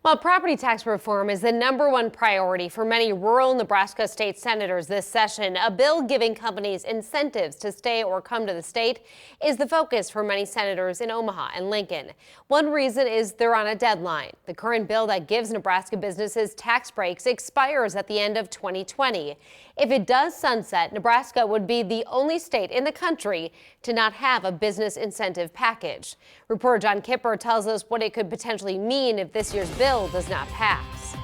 Well, property tax reform is the #1 priority for many rural Nebraska state senators this session. A bill giving companies incentives to stay or come to the state is the focus for many senators in Omaha and Lincoln. One reason is they're on a deadline. The current bill that gives Nebraska businesses tax breaks expires at the end of 2020. If it does sunset, Nebraska would be the only state in the country to not have a business incentive package. Reporter John Kipper tells us what it could potentially mean if this year's bill does not pass.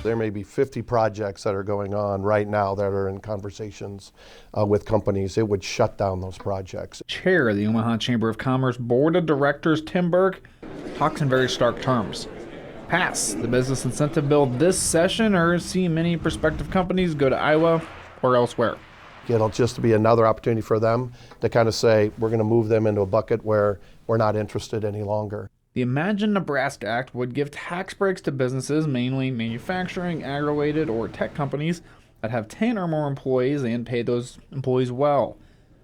There may be 50 projects that are going on right now that are in conversations with companies. It would shut down those projects. Chair of the Omaha Chamber of Commerce Board of Directors, Tim Burke, talks in very stark terms. Pass the business incentive bill this session or see many prospective companies go to Iowa or elsewhere. It'll just be another opportunity for them to kind of say, we're going to move them into a bucket where we're not interested any longer. The Imagine Nebraska Act would give tax breaks to businesses, mainly manufacturing, ag-related, or tech companies that have 10 or more employees and pay those employees well.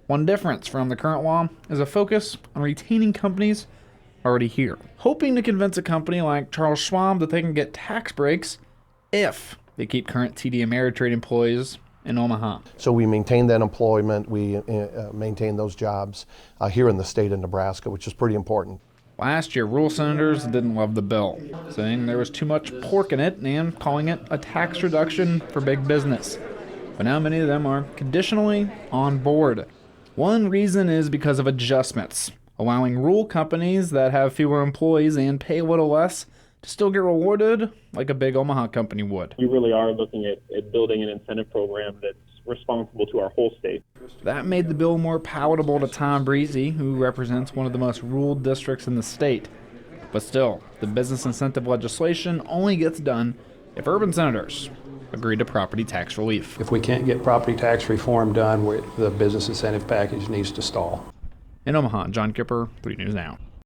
One difference from the current law is a focus on retaining companies already here, hoping to convince a company like Charles Schwab that they can get tax breaks if they keep current TD Ameritrade employees in Omaha. So we maintain that employment, we maintain those jobs here in the state of Nebraska, which is pretty important. Last year, rural senators didn't love the bill, saying there was too much pork in it and calling it a tax reduction for big business. But now many of them are conditionally on board. One reason is because of adjustments, allowing rural companies that have fewer employees and pay a little less to still get rewarded like a big Omaha company would. We really are looking at building an incentive program that's responsible to our whole state. That made the bill more palatable to Tom Breezy, who represents one of the most rural districts in the state. But still, the business incentive legislation only gets done if urban senators agree to property tax relief. If we can't get property tax reform done, the business incentive package needs to stall. In Omaha, John Kipper, 3 News Now.